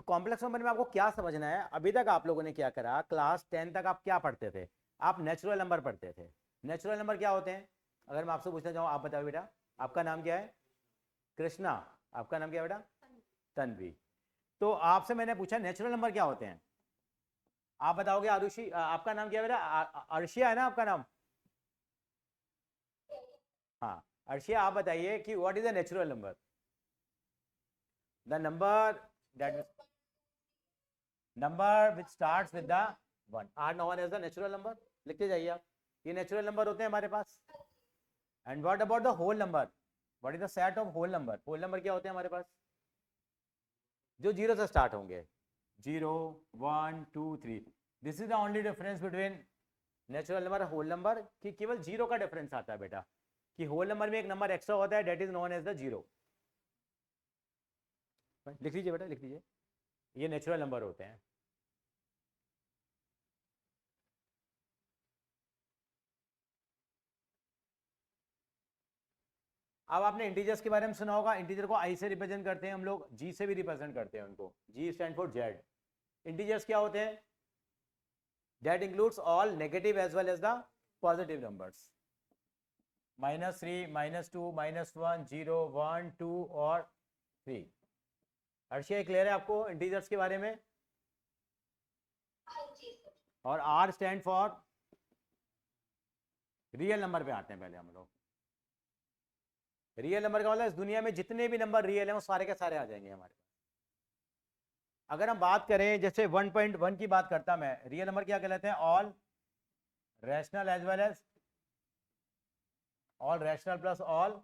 तो complex number में आपको क्या समझना है, अभी तक आप लोगों ने क्या करा, क्लास 10 तक आप क्या पढ़ते थे, आप नेचुरल नंबर पढ़ते थे। नेचुरल नंबर क्या होते हैं, अगर मैं आपसे पूछना चाहूँ, आप बताओ बेटा, आपका नाम क्या है? कृष्णा। आपका नाम क्या है बेटा? तन्वी। तो आपसे मैंने पूछा नेचुरल नंबर क्या होते हैं, आप बताओगे। आरुषि, आपका नाम क्या है बेटा? अर्शिया है ना आपका नाम? हाँ, अर्शिया, आप बताइए कि what is the natural number? The number that number which starts with the 1 are known as the natural number. लिखते जाइए आप, ये नेचुरल नंबर होते हैं हमारे पास। And what about the whole number? What is the set of whole number? Whole number क्या होते हैं हमारे पास? जो जीरो से स्टार्ट होंगे, 0 1 2 3। This is the only difference between natural number और होल नंबर, कि केवल जीरो का डिफरेंस आता है बेटा, कि होल नंबर में एक नंबर एक्स्ट्रा होता है, that is known as the zero. लिख लीजिए बेटा, लिख लीजिए, ये नेचुरल नंबर होते हैं। अब आपने इंटीजर्स के बारे में सुना होगा, इंटीजर को आई से रिप्रेजेंट करते हैं हम लोग, जी से भी रिप्रेजेंट करते हैं उनको, G stand for Z. Integers क्या होते हैं? That includes all negative as well as the positive numbers, -3 -2 -1 0 1 2 और 3। हर्षिया क्लियर है आपको इंटीजर्स के बारे में? और R stand for real number पे आते हैं पहले हम लोग। रियल नंबर का मतलब इस दुनिया में जितने भी नंबर रियल हैं वो सारे के सारे आ जाएंगे हमारे पास। अगर हम बात करें जैसे 1.1 की बात करता मैं, रियल नंबर क्या कहलाते हैं? All rational as well as all rational plus all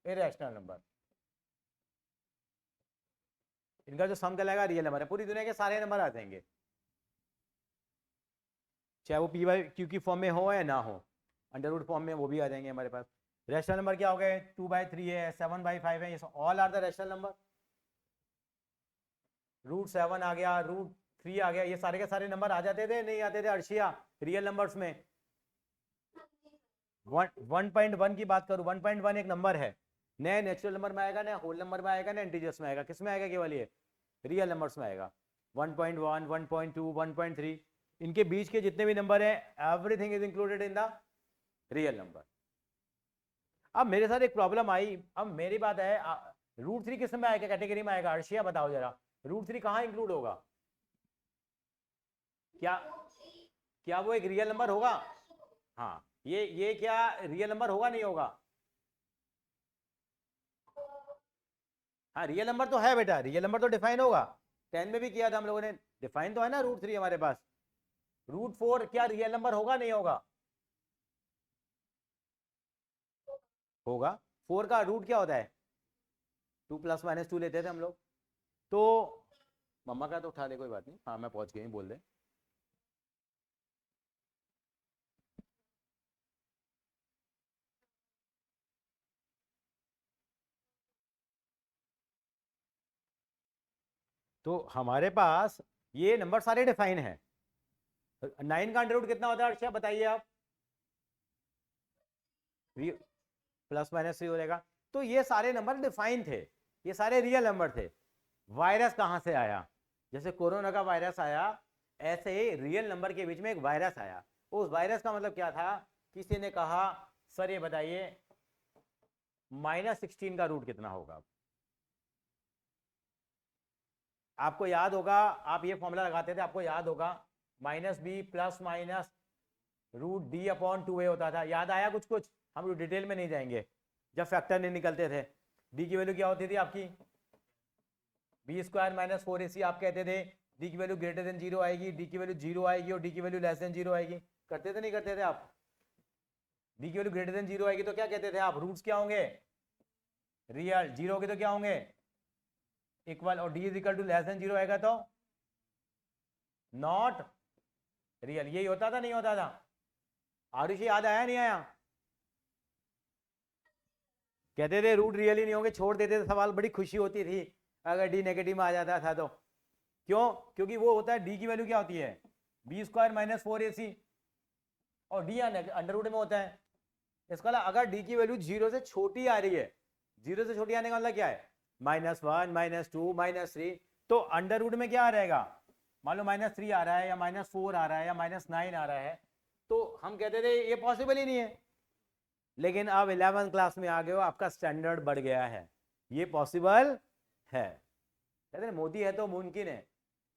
irrational number, इनका जो सम कहलाएगा रियल नंबर है। पूरी दुनिया के सारे नंबर आ जाएंगे, चाहे वो पी बाई क्यू की फॉर्म में हो या ना हो, अंडर रूट फॉर्म में वो भी आ जाएंगे हमारे पास। रैशनल नंबर क्या हो गए? 2/3 है, 7/5 है, ये all are the rational number. √7 आ गया, √3 आ गया, ये सारे के सारे नंबर आ जाते थे नहीं आते थे अर्शिया रियल नंबर्स में? 1.1 की बात करूं, 1.1 एक नंबर है, नए नेचुरल नंबर में आएगा, नया होल नंबर में आएगा, नया इंटीजर्स में आएगा, किस में आएगा? केवल ये रियल नंबर्स में आएगा। 1.1 1.2 1.3 इनके बीच के जितने भी नंबर हैं, everything is included in the real number. अब मेरे साथ एक प्रॉब्लम आई, अब मेरी बात है, √3 किस में आएगा, कैटेगरी में आएगा? अर्शिया बताओ जरा, √3 कहाँ इंक्लूड होगा? क्या क्या वो एक रियल नंबर होगा? हाँ, ये क्या रियल नंबर होगा नहीं होगा? हाँ, रियल नंबर तो है बेटा, रियल नंबर तो डिफाइन होगा, 10 में भी किया था हम लोगों ने, डिफाइन तो है ना √3 हमारे पास। √4 क्या रियल नंबर होगा नहीं होगा? होगा। 4 का रूट क्या होता है? 2 + -2 लेते थे हम लोग। तो मम्मा का तो उठा दे, कोई बात नहीं, हाँ मैं पहुंच गई, बोल दे। तो हमारे पास ये नंबर सारे डिफाइन है। 9 का अंडर रूट कितना होता है अर्षा, बताइए आप? +-3 हो जाएगा। तो ये सारे नंबर डिफाइन थे, ये सारे रियल नंबर थे। वायरस कहां से आया? जैसे कोरोना का वायरस आया, ऐसे ही रियल नंबर के बीच में एक वायरस आया। उस वायरस का मतलब क्या था? किसी ने कहा सर ये बताइए -16 का रूट कितना होगा? आपको याद होगा, आप ये फॉर्मूला लगाते थे, आपको याद होगा, -b ± √d/2a होता था। याद आया कुछ कुछ? हम डिटेल में नहीं जाएंगे। जब फैक्टर नहीं निकलते थे, डी की वैल्यू क्या होती थी आपकी? b² - 4ac आप कहते थे डी की वैल्यू ग्रेटर देन 0 आएगी, डी की वैल्यू 0 आएगी और डी की वैल्यू लेस देन 0 आएगी। करते थे नहीं करते थे आप? डी की वैल्यू ग्रेटर देन 0 आएगी तो क्या कहते थे आप? रूट्स क्या होंगे? रियल। 0 होंगे तो क्या होंगे? इक्वल। और d is equal to less than 0 आएगा तो नॉट रियल। यही होता था नहीं होता था? आरुषि याद आया नहीं आया? कहते थे रूट रियल ही नहीं होंगे, छोड़ देते थे सवाल, बड़ी खुशी होती थी अगर डी नेगेटिव में आ जाता था तो। क्यों? क्योंकि वो होता है, डी की वैल्यू क्या होती है? b² - 4ac और डी अंडर रूट में होता है। इसका मतलब अगर डी की वैल्यू 0 से छोटी आ रही है, 0 से छोटी आने का मतलब क्या है? -1 -2 -3, तो अंडर रूट में क्या आ रहेगा, मान लो -3 आ रहा है या -4 आ रहा है या -9 आ रहा है, तो हम कहते थे ये पॉसिबल ही नहीं है। लेकिन अब 11th क्लास में आ गए हो, आपका स्टैंडर्ड बढ़ गया है, ये पॉसिबल है। कहते हैं मोदी है तो मुमकिन है,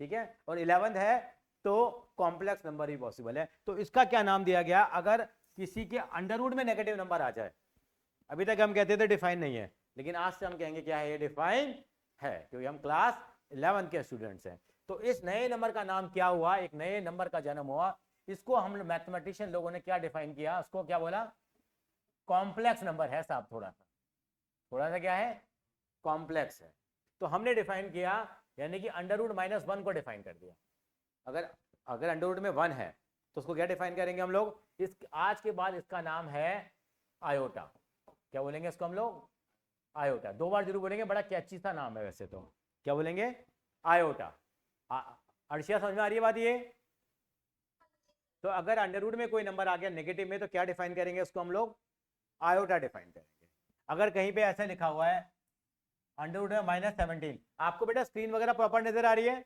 ठीक है, और 11th है तो कॉम्प्लेक्स नंबर ही पॉसिबल है। तो इसका क्या नाम दिया गया, अगर किसी के अंडर रूट में नेगेटिव नंबर आ जाए, अभी तक हम कहते थे डिफाइन नहीं है, लेकिन आज से हम कहेंगे क्या है, ये डिफाइन है, क्योंकि हम क्लास 11 के स्टूडेंट्स हैं। तो इस नए नंबर का नाम क्या हुआ, एक नए नंबर का जन्म हुआ, इसको हम मैथमेटिशियन लोगों ने क्या डिफाइन किया, उसको क्या बोला, कॉम्प्लेक्स नंबर है साहब, थोड़ा सा क्या है, कॉम्प्लेक्स है। तो हमने डिफाइन किया, यानी कि अंडर रूट -1 को डिफाइन कर दिया। अगर अंडर रूट में 1 है तो उसको क्या डिफाइन करेंगे हम लोग, इस आज के बाद इसका नाम है आयोटा। क्या बोलेंगे इसको हम लोग, आयोटा। 2 बार जरूर बोलेंगे, बड़ा कैची सा नाम है वैसे तो। क्या बोलेंगे, आयोटा। अर्शिया समझ में आ रही है बात ये। तो अगर अंडर रूट में कोई नंबर आ गया नेगेटिव में, तो क्या डिफाइन करेंगे उसको हम लोग, आयोटा डिफाइन करेंगे। अगर कहीं पे ऐसा लिखा हुआ है अंडर रूट में -17, आपको बेटा स्क्रीन वगैरह प्रॉपर नजर आ रही है,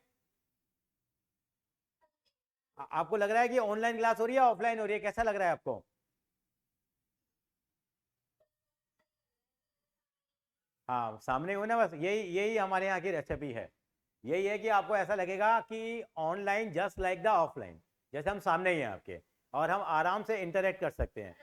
आपको लग रहा है कि ऑनलाइन क्लास हो रही है ऑफलाइन हो रही है, कैसा लग रहा है आपको? हाँ सामने हो ना, बस यही यही हमारे यहाँ की रेसिपी है। यही है कि आपको ऐसा लगेगा कि online just like the offline, जैसे हम सामने ही हैं आपके, और हम आराम से इंटरेक्ट कर सकते हैं।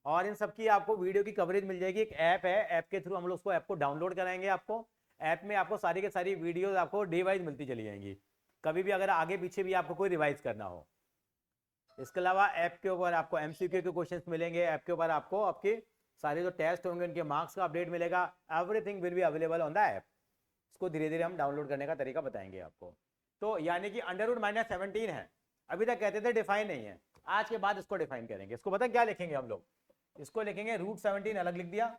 और इन सब की आपको वीडियो की कवरेज मिल जाएगी। एक ऐप है, ऐप के थ्रू हम लोग उसको ऐप को डाउनलोड कराएंगे आपको। ऐप में आपको सारी की सारी वीडियोज आपको डे वाइज मिलती चली जाएंगी, कभी भी अगर आगे पीछे भी आपको कोई रिवाइज करना हो। इसके अलावा ऐप के ऊपर आपको MCQ के क्वेश्चंस मिलेंगे, ऐप के ऊपर आपको आपके सारे जो टेस्ट होंगे उनके मार्क्स का अपडेट मिलेगा। Everything will be available on the app. इसको धीरे धीरे हम डाउनलोड करने का तरीका बताएंगे आपको। तो यानी कि अंडर रूट -17 है, अभी तक कहते थे डिफाइन नहीं है, आज के बाद इसको डिफाइन करेंगे। इसको पता क्या लिखेंगे हम लोग, इसको लिखेंगे √17 अलग लिख दिया,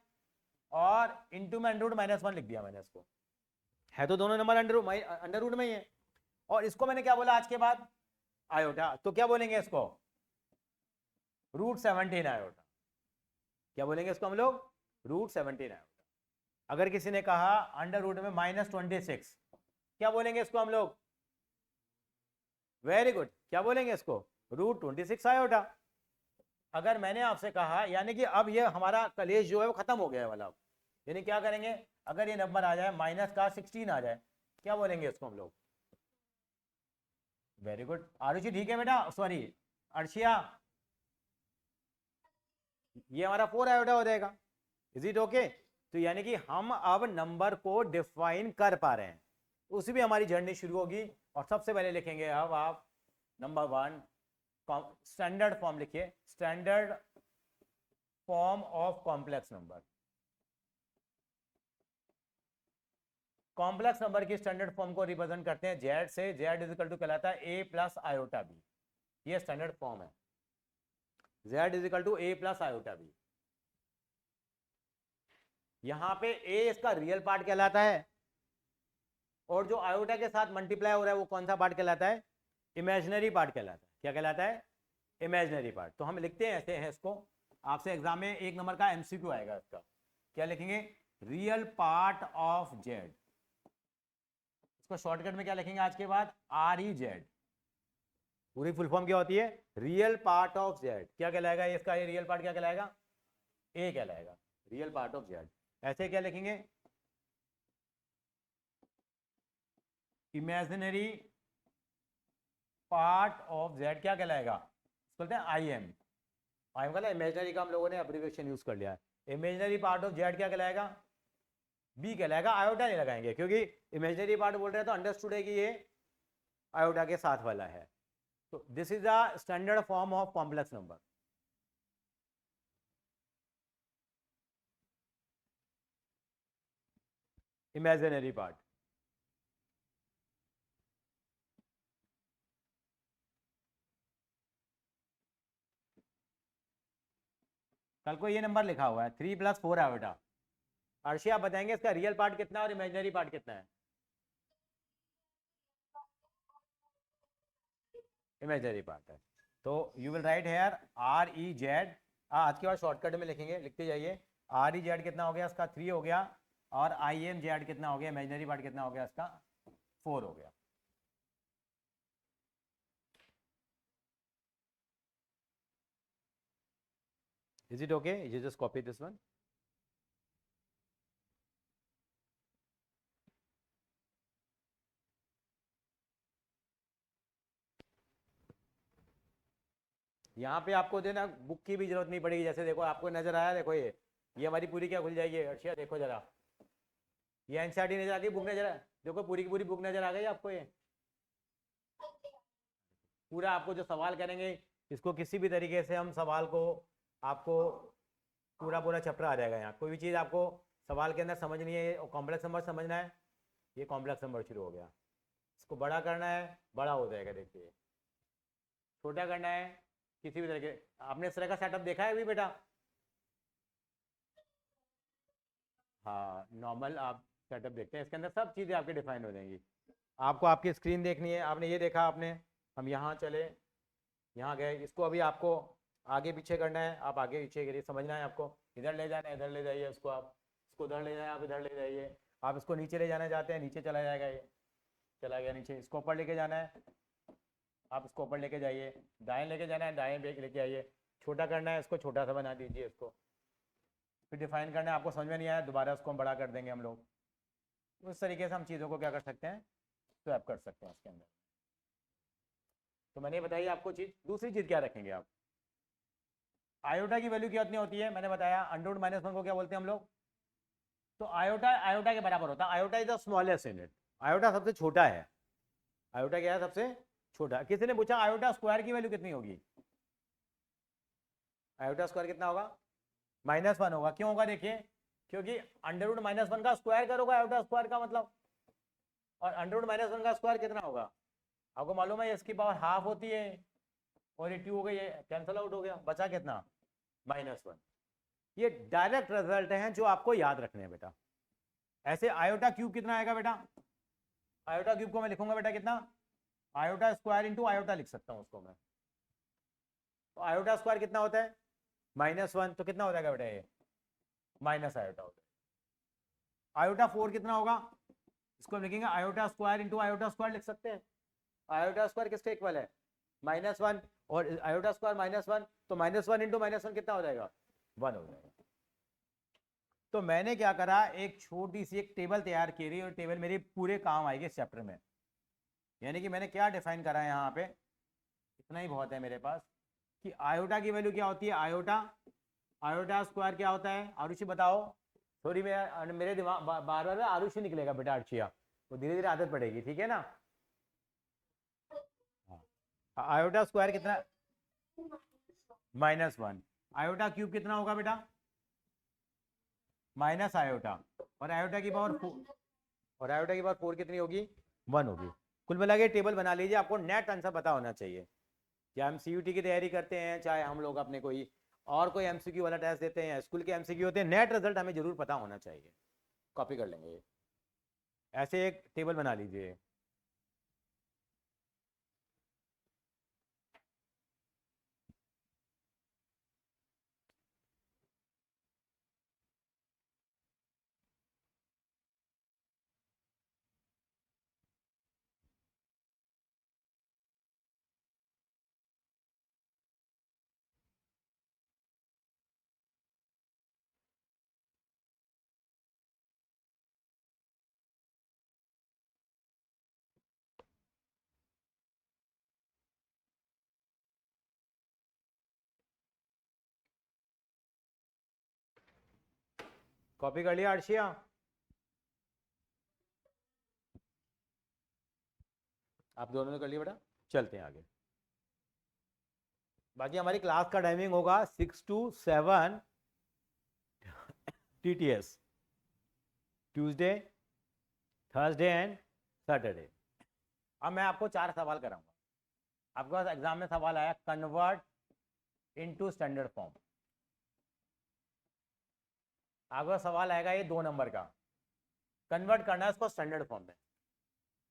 और इंटू में अंडर रूट -1 लिख दिया मैंने इसको। है तो दोनों नंबर अंडर रूट में ही है। और इसको मैंने क्या बोला आज के बाद, आयोटा। तो क्या बोलेंगे इसको, √17 आयोटा। क्या बोलेंगे इसको हम लोग, √17 आयोटा। अगर किसी ने कहा अंडर रूट में -26, क्या बोलेंगे इसको हम लोग, वेरी गुड, क्या बोलेंगे इसको, √26 आयोटा। अगर मैंने आपसे कहा, यानी कि अब ये हमारा कलेश जो है वो खत्म हो गया है वाला। यानी क्या करेंगे, अगर ये नंबर आ जाए -16 आ जाए, क्या बोलेंगे इसको हम लोग, वेरी गुड आरुषि, ठीक है बेटा, सॉरी अर्शिया, ये हमारा 4 आयोटा हो जाएगा। Is it okay? तो यानी कि हम अब नंबर को डिफाइन कर पा रहे हैं, उसी भी हमारी जर्नी शुरू होगी। और सबसे पहले लिखेंगे अब आप नंबर 1, स्टैंडर्ड फॉर्म लिखिए, standard form of complex number. Complex number की स्टैंडर्ड फॉर्म को रिप्रेजेंट करते हैं जेड से। जेड इज इक्वल टू कहलाता है a प्लस आयोटा बी, ये स्टैंडर्ड फॉर्म है। Z is equal to a plus iota b. यहां पे a इसका रियल पार्ट कहलाता है, और जो आयोटा के साथ मल्टीप्लाई हो रहा है वो कौन सा पार्ट कहलाता है, इमेजिनरी पार्ट कहलाता है। क्या कहलाता है, इमेजिनरी पार्ट। तो हम लिखते हैं ऐसे हैं इसको, आपसे एग्जाम में 1 नंबर का MCQ आएगा इसका। क्या लिखेंगे, रियल पार्ट ऑफ जेड। इसको शॉर्टकट में क्या लिखेंगे आज के बाद, REZ। पूरी फुल फॉर्म क्या होती है, रियल पार्ट ऑफ जेड। क्या कहलाएगा इसका, ये रियल पार्ट क्या कहलाएगा, A कहलाएगा, रियल पार्ट ऑफ जेड। ऐसे क्या लिखेंगे, इमेजिनरी पार्ट ऑफ जेड क्या कहलाएगा, बोलते हैं IM। IM का इमेजिनरी का हम लोगों ने एब्रिविएशन यूज कर लिया है। इमेजिनरी पार्ट ऑफ जेड क्या कहलाएगा, B कहलाएगा। आयोटा नहीं लगाएंगे, क्योंकि इमेजिनरी पार्ट बोल रहे हैं तो अंडरस्टूड है कि ये आयोटा के साथ वाला है। तो this is the standard form of complex number. Imaginary part, कल को ये नंबर लिखा हुआ है 3 + 4 आयोटा। अर्शी आप बताएंगे इसका रियल पार्ट कितना है और इमेजिनरी पार्ट कितना है, इमेजिनरी पार्ट है। तो you will write here REZ। आज के बाद शॉर्टकट में लिखेंगे, लिखते जाइए। REZ कितना हो गया इसका, 3 हो गया, और आई एम जेड कितना हो गया, इमेजिनरी पार्ट कितना हो गया इसका, 4 हो गया। Is it okay, you just copy this one. यहाँ पे आपको देना बुक की भी जरूरत नहीं पड़ेगी। जैसे देखो आपको नजर आया, देखो ये हमारी पूरी क्या खुल जाएगी अर्शिया, देखो जरा, ये एनसीईआरटी नजर आ गई, बुक नजर, देखो पूरी की पूरी बुक नजर आ गई आपको। ये पूरा आपको जो सवाल करेंगे इसको किसी भी तरीके से हम सवाल को आपको पूरा पूरा चैप्टर आ जाएगा। यहाँ कोई भी चीज़ आपको सवाल के अंदर समझनी है, कॉम्प्लेक्स नंबर समझना है, ये कॉम्प्लेक्स नंबर शुरू हो गया। इसको बड़ा करना है, बड़ा हो जाएगा, देखिए। छोटा करना है किसी भी तरीके, आपने इस तरह का सेटअप देखा है अभी बेटा? हाँ, नॉर्मल आप सेटअप देखते हैं, इसके अंदर सब चीज़ें आपकी डिफाइन हो जाएंगी। आपको आपकी स्क्रीन देखनी है, आपने ये देखा, आपने हम यहाँ चले, यहाँ गए, इसको अभी आपको आगे पीछे करना है, आप आगे पीछे करिए, समझना है आपको, इधर ले जाना है, इधर ले जाइए इसको, आप इसको उधर ले जाए, आप इधर ले जाइए, आप इसको नीचे ले जाना चाहते हैं, नीचे चला जाएगा, ये चला गया नीचे। इसको ऊपर लेके जाना है, आप इसको ऊपर लेके जाइए, दाएं लेके जाना है, दाएं लेके आइए, छोटा करना है इसको, छोटा सा बना दीजिए इसको, फिर डिफाइन करना है। आपको समझ में नहीं आया, दोबारा उसको हम बड़ा कर देंगे हम लोग। उस तरीके से हम चीज़ों को क्या कर सकते हैं, स्वैप कर सकते हैं इसके अंदर। तो मैंने बताई आपको चीज़। दूसरी चीज़ क्या रखेंगे आप, आयोटा की वैल्यू क्या होती है, मैंने बताया अंडर रूट -1 को क्या बोलते हैं हम लोग, तो आयोटा आयोटा के बराबर होता है। Iota is the smallest unit, iota सबसे छोटा है। आयोटा क्या है, सबसे छोटा। किसी ने पूछा आयोटा स्क्वायर की वैल्यू कितनी होगी, आयोटा स्क्वायर कितना होगा, -1 होगा। क्यों होगा, देखिए, क्योंकि अंडर रूट -1 का स्क्वायर करोगे आयोटा स्क्वायर का मतलब, और अंडर रूट -1 का स्क्वायर कितना होगा, आपको मालूम है इसकी पावर हाफ होती है, और ये 2 हो गई, ये कैंसल आउट हो गया, बचा कितना, -1। ये डायरेक्ट रिजल्ट हैं जो आपको याद रखने हैं बेटा। ऐसे आयोटा क्यूब कितना आएगा बेटा, आयोटा क्यूब को मैं लिखूंगा बेटा कितना, आयोटा स्क्वायर इंटू आयोटा लिख सकता हूं उसको मैं। तो आयोटा स्क्वायर कितना होता है, -1, तो कितना हो जाएगा बेटा ये, माइनस आयोटा होता है। आयोटा 4 कितना होगा, इसको हम लिखेंगे iota square into iota square लिख सकते हैं। आयोटा स्क्वायर किसके इक्वल है, -1, और आयोटा स्क्वायर -1, तो -1 इंटू -1 कितना हो जाएगा, 1 हो जाएगा। तो मैंने क्या करा, एक छोटी सी एक टेबल तैयार की रही, और टेबल मेरी पूरे काम आएगी इस चैप्टर में। यानी कि मैंने क्या डिफाइन करा है यहाँ पे, इतना ही बहुत है मेरे पास, कि आयोटा की वैल्यू क्या होती है, आयोटा, आयोटा स्क्वायर क्या होता है, आरुषि बताओ। सॉरी मेरे दिमाग बार बार आरुषि निकलेगा बेटा, अर्चिया, वो धीरे धीरे आदत पड़ेगी, ठीक है ना। आयोटा स्क्वायर कितना, -1। आयोटा क्यूब कितना होगा बेटा, माइनस आयोटा, और आयोटा की पावर 4, और आयोटा की पावर 4 कितनी होगी, 1 होगी। कुल मिला के टेबल बना लीजिए, आपको नेट आंसर पता होना चाहिए। चाहे हम सीयूटी की तैयारी करते हैं, चाहे हम लोग अपने कोई और कोई एमसीक्यू वाला टेस्ट देते हैं, स्कूल के एमसीक्यू होते हैं, नेट रिजल्ट हमें जरूर पता होना चाहिए। कॉपी कर लेंगे, ऐसे एक टेबल बना लीजिए। कॉपी कर लिया अर्शिया, आप दोनों ने कर लिया बेटा, चलते हैं आगे। बाकी हमारी क्लास का टाइमिंग होगा 6 to 7 TTS, Tuesday, Thursday and Saturday. अब मैं आपको 4 सवाल कराऊंगा। आपके पास एग्जाम में सवाल आया, कन्वर्ट इनटू स्टैंडर्ड फॉर्म। आपका सवाल आएगा ये 2 नंबर का, कन्वर्ट करना है इसको स्टैंडर्ड फॉर्म में।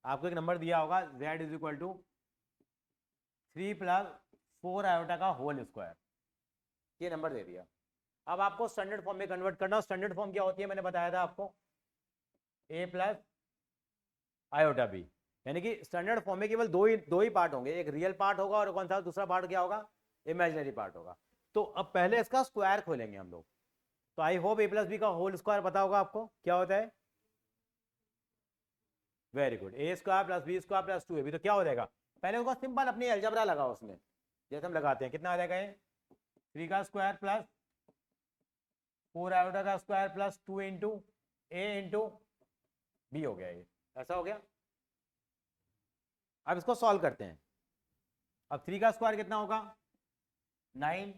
आपको एक नंबर दिया होगा z is equal to 3 + 4 iota का होल स्क्वायर, ये नंबर दे दिया। अब आपको स्टैंडर्ड फॉर्म में कन्वर्ट करना। स्टैंडर्ड फॉर्म क्या होती है, मैंने बताया था आपको, ए प्लस आयोटा बी, यानी कि स्टैंडर्ड फॉर्म में केवल दो ही पार्ट होंगे, एक रियल पार्ट होगा और कौन सा दूसरा पार्ट क्या होगा, इमेजिनरी पार्ट होगा। तो अब पहले इसका स्क्वायर खोलेंगे हम लोग। तो I hope a plus b का होल स्क्वायर पता होगा आपको क्या होता है। Very good, a square plus b square plus 2ab, तो क्या हो जाएगा, पहले उसको सिंपल अपनी अलजबरा लगाओ उसमें, जैसे हम लगाते हैं, कितना आ जाएगा ये 3 का स्क्वायर प्लस 4 आयोटा का स्क्वायर प्लस 2 इंटू ए इंटू बी हो गया, ये ऐसा हो गया। अब इसको सॉल्व करते हैं। अब 3 का स्क्वायर कितना होगा 9,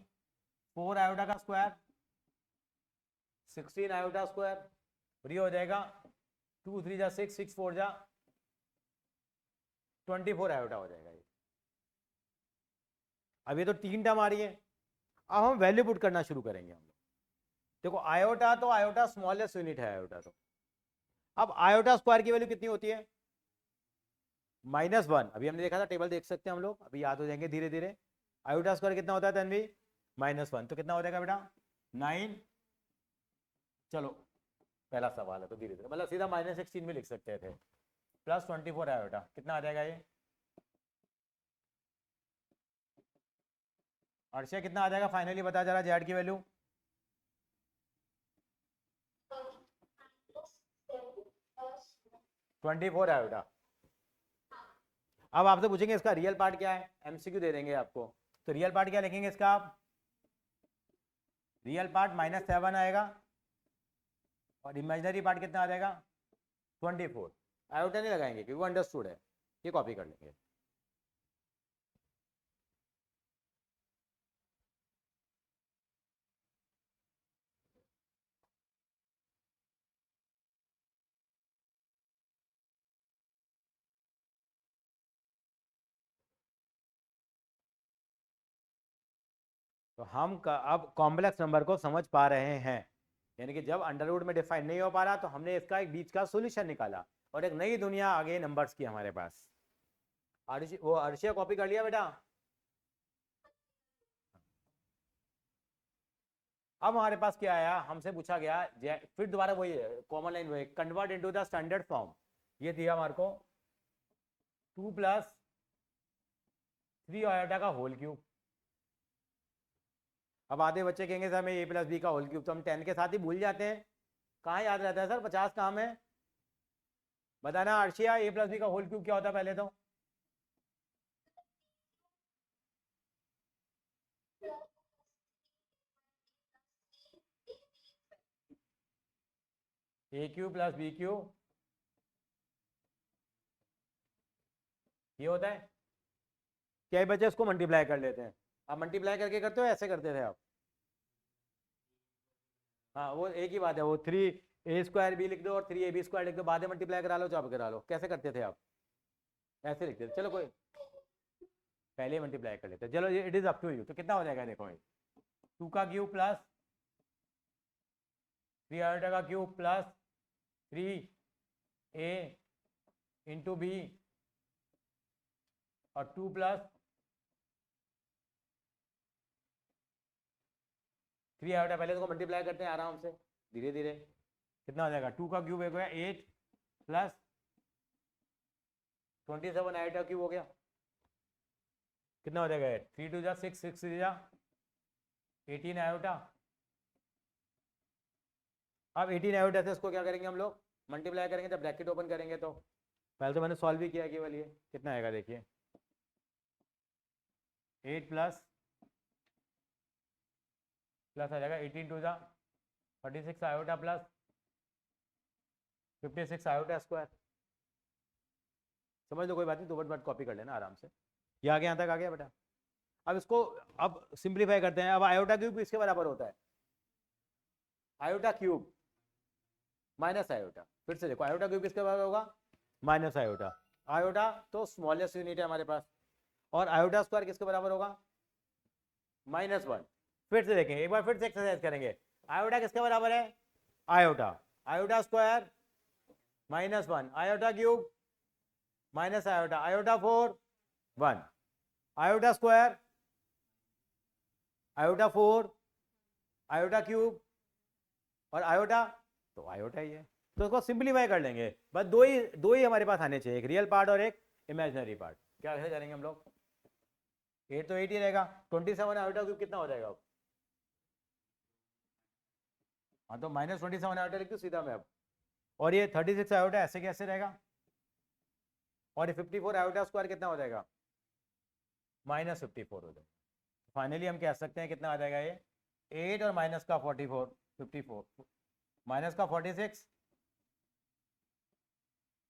4 आयोटा का स्क्वायर 16 आयोटा स्क्वायर, और ये हो जाएगा 2 3 जा 6, 6 4 जा 24 आयोटा हो जाएगा ये। अब ये तो 3 टर्म आ रही है, अब हम वैल्यू पुट करना शुरू करेंगे हम लोग। देखो आयोटा तो आयोटा स्मॉलेस्ट यूनिट है आयोटा, तो अब आयोटा स्क्वायर की वैल्यू कितनी होती है -1। अभी हमने देखा था, टेबल देख सकते हैं हम लोग, अभी याद हो जाएंगे धीरे धीरे। आयोटा स्क्वायर कितना होता है तन्वी -1, तो कितना हो जाएगा बेटा 9। चलो पहला सवाल है तो धीरे धीरे, मतलब सीधा -16 में लिख सकते थे, प्लस 24 आयोटा, कितना आ जाएगा ये अर्षिया, कितना आ जाएगा फाइनली बता जरा जेड की वैल्यू। -24 आयोटा। अब आपसे पूछेंगे इसका रियल पार्ट क्या है, एमसीक्यू दे देंगे आपको, तो रियल पार्ट क्या लिखेंगे इसका आप, रियल पार्ट -7 आएगा और इमेजिनरी पार्ट कितना आ जाएगा 24। आयोटा नहीं लगाएंगे क्योंकि वो अंडरस्टूड है, ये कॉपी कर लेंगे। तो हम अब कॉम्प्लेक्स नंबर को समझ पा रहे हैं, यानी कि जब अंडर रूट में डिफाइन नहीं हो पा रहा तो हमने इसका एक बीच का सॉल्यूशन निकाला और एक नई दुनिया आ गई नंबर्स की हमारे पास। वो अर्शिया कॉपी कर लिया बेटा। अब हमारे पास क्या आया, हमसे पूछा गया फिर दोबारा वही कॉमन लाइन वही, convert into the standard form. ये दिया हमारे को 2 + 3 आयोटा का होल क्यूब। अब आधे बच्चे कहेंगे सर हमें a + b का होल क्यूब, तो हम 10 के साथ ही भूल जाते हैं, कहाँ याद रहता है सर 50 काम है, बताना अर्शिया a + b का होल क्यूब क्या होता है पहले तो। a³ + b³ ये होता है। क्या बच्चे इसको मल्टीप्लाई कर लेते हैं, आप मल्टीप्लाई करके करते हो ऐसे करते थे आप। हाँ वो एक ही बात है, वो 3a² b लिख दो और 3ab² लिख दो, बाद में मल्टीप्लाई करा लो चाप करा लो, कैसे करते थे आप ऐसे लिखते थे। चलो कोई पहले मल्टीप्लाई कर लेते, चलो it is up to you. तो कितना हो जाएगा देखो, 2 का क्यूब प्लस 3 आयोटा का cube plus 3a into b और 2 + 3 आयोटा, पहले इसको मल्टीप्लाई करते हैं आराम से धीरे धीरे, कितना हो जाएगा 2 का क्यूब एक हो गया 8 + 27 आयोटा क्यूब हो गया, कितना हो जाएगा 3 2 जा 6, 6 3 जा 18 आयोटा। अब 18 आयोटा से इसको क्या करेंगे हम लोग मल्टीप्लाई करेंगे, जब ब्रैकेट ओपन करेंगे तो पहले तो मैंने सॉल्व भी किया केवल, ये कितना आएगा देखिए 8 + आ जाएगा 18 2 जा 36 आयोटा प्लस 56 आयोटा स्क्वायर। समझ लो कोई बात नहीं, 2 बार कॉपी कर लेना आराम से, ये आगे यहाँ तक आ गया बेटा। अब इसको अब सिंप्लीफाई करते हैं, अब आयोटा क्यूब इसके बराबर होता है आयोटा क्यूब माइनस आयोटा, फिर से देखो आयोटा क्यूब किसके बराबर होगा माइनस आयोटा। आयोटा तो स्मॉलेस्ट यूनिट है हमारे पास, और आयोटा स्क्वायर किसके बराबर होगा -1। फिर से देखेंगे एक बार, फिर से एक्सरसाइज करेंगे, आयोटा किसके बराबर है iota, iota square -1, iota cube minus iota, iota 4 1, iota square iota 4 iota cube और आयोटा, तो आयोटा ही है, तो उसको सिंप्लीफाई कर लेंगे। बस दो ही हमारे पास आने चाहिए, एक रियल पार्ट और एक इमेजिनरी पार्ट। क्या कैसे करेंगे हम लोग? 8 तो 8 ही रहेगा। 27 आयोटा क्यूब कितना हो जाएगा? हाँ तो -27 आयोटा लिख दो सीधा मैं अब। और ये 36 आयोटा ऐसे कैसे रहेगा? और ये 54 आयोटा स्क्वायर कितना हो जाएगा? -54 हो जाएगा। फाइनली हम कह सकते हैं कितना आ जाएगा ये? 8 और माइनस का 44, 54 माइनस का 46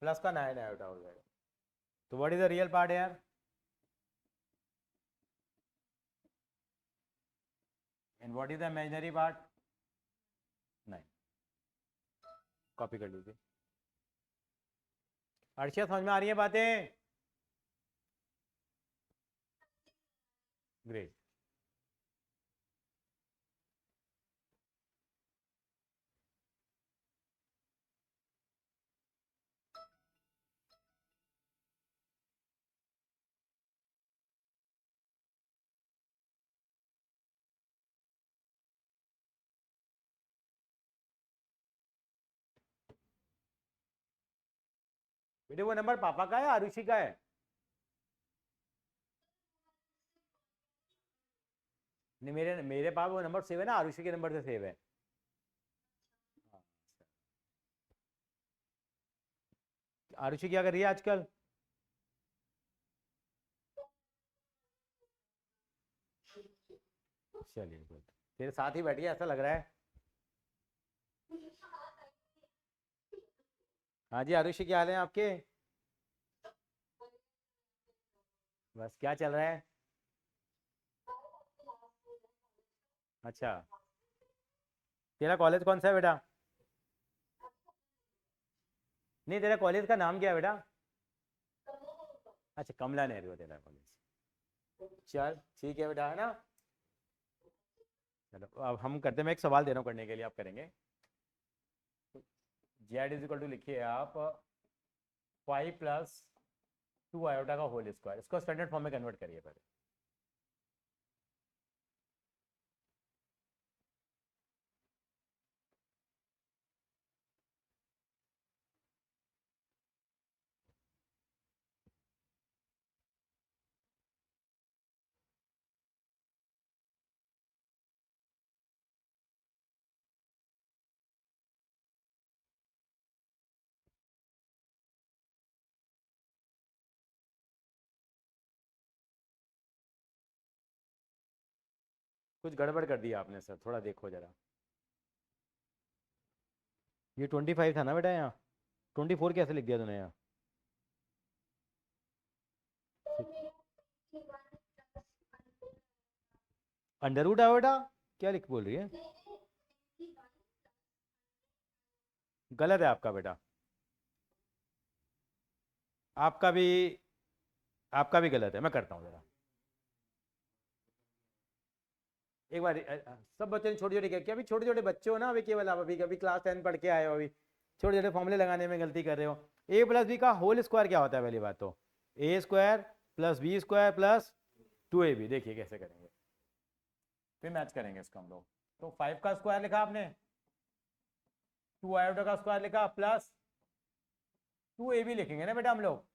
प्लस का 9 आयोटा हो जाएगा। तो what is the real part यार? And what is the imaginary part? 9। Copy कर लीजिए। अर्शिया समझ में आ रही है बातें? ग्रेट। बेटे वो नंबर पापा का है आरुषि का है? नहीं, मेरे मेरे पास वो नंबर सेव है ना, आरुषि के नंबर से सेव है। आरुषि क्या कर रही है आजकल? चलिए गुड। तेरे साथ ही बैठी है ऐसा लग रहा है। हाँ जी आरुषि, क्या हाल है आपके? बस क्या चल रहा है? अच्छा, तेरा कॉलेज कौन सा है बेटा? नहीं, तेरा कॉलेज का नाम क्या है बेटा? अच्छा, कमला नेहरू है तेरा कॉलेज। चल ठीक है बेटा, है ना? चलो अब हम करते हैं, मैं एक सवाल दे रहा हूँ करने के लिए, आप करेंगे। जेड इज इक्वल टू लिखिए आप 5 + 2 आयोटा का होल स्क्वायर। इसको स्टैंडर्ड फॉर्म में कन्वर्ट करिए पहले। कुछ गड़बड़ कर दिया आपने सर, थोड़ा देखो जरा। ये 25 था ना बेटा, यहाँ 24 कैसे लिख दिया तूने यहाँ? Under root iota? क्या लिख बोल रही है? गलत है आपका बेटा। आपका भी आपका भी गलत है। मैं करता हूँ जरा एक बार। सब बच्चों ने छोटे छोटे क्या अभी छोटे छोटे बच्चे हो ना, अभी केवल आप अभी कभी क्लास 10 पढ़ के आए हो, अभी छोटे छोटे फॉर्मूले लगाने में गलती कर रहे हो। ए प्लस बी का होल स्क्वायर क्या होता है? पहली बात तो a square plus b square plus 2ab। देखिए कैसे करेंगे, फिर मैच करेंगे इसको हम लोग। तो 5 का स्क्वायर लिखा आपने, 2 आयोटा का स्क्वायर लिखा, प्लस 2ab लिखेंगे ना बेटा हम लोग।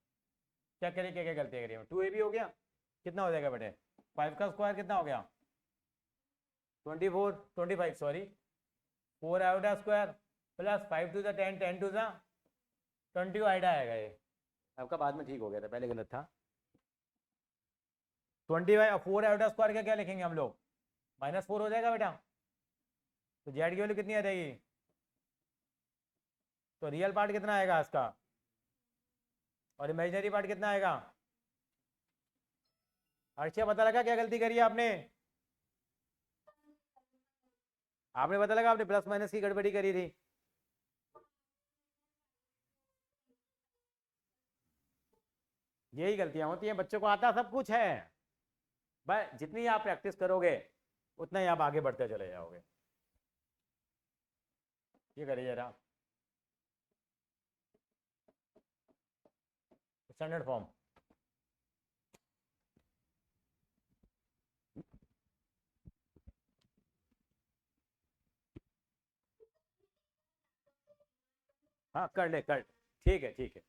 क्या करें, क्या क्या गलतियाँ करिए? 2ab हो गया, कितना हो जाएगा बेटे? 5 का स्क्वायर कितना हो गया? 25 sorry, 4 iota square plus 5 to the 10, 10 to the 20 iota आएगा ये। आपका बाद में ठीक हो गया था, पहले गलत था। 4 आयोटा स्क्वायर का क्या लिखेंगे हम लोग? -4 हो जाएगा बेटा। तो जेड की वैल्यू कितनी आ जाएगी? तो रियल पार्ट कितना आएगा इसका, और इमेजिनरी पार्ट कितना आएगा? अर्शिया पता लगा क्या गलती करी है आपने? आपने पता लगा आपने प्लस माइनस की गड़बड़ी करी थी। यही गलतियां होती हैं, बच्चों को आता सब कुछ है, बस जितनी आप प्रैक्टिस करोगे उतना ही आप आगे बढ़ते चले जाओगे। ये करिए जरा स्टैंडर्ड फॉर्म। हाँ कर ले कर, ठीक है ठीक है।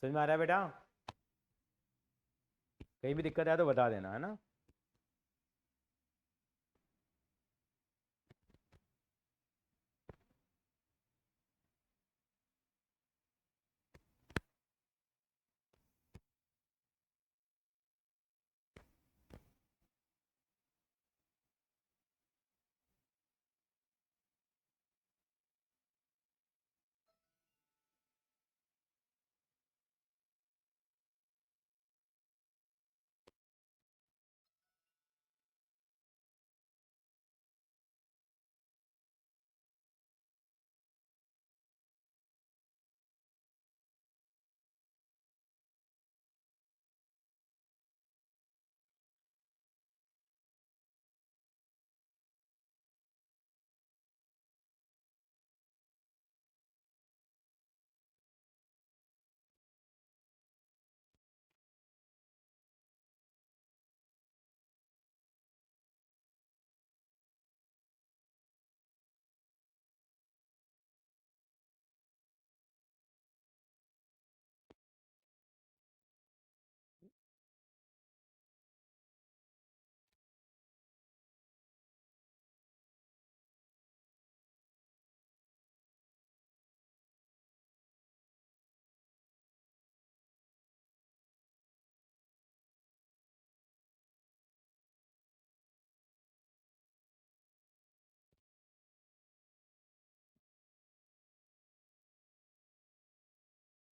समझ में आ रहा है बेटा? कहीं भी दिक्कत आए तो बता देना, है ना?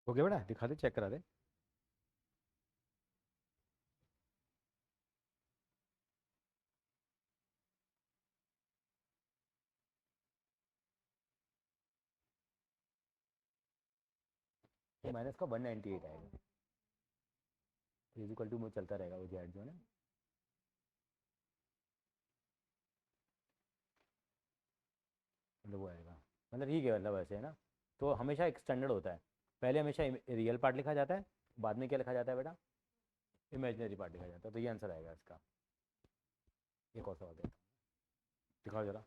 हो गया बेटा, दिखा दे, चेक करा दे। तो माइनस का 198 आएगा, इक्वल टू में चलता रहेगा वो जेड जो है ना। मतलब वो आएगा, मतलब ठीक है, मतलब ऐसे है ना। तो हमेशा एक स्टैंडर्ड होता है, पहले हमेशा रियल पार्ट लिखा जाता है, बाद में क्या लिखा जाता है बेटा? इमेजिनरी पार्ट लिखा जाता है। तो ये आंसर आएगा इसका। एक और सवाल देता हूँ, दिखाओ जरा।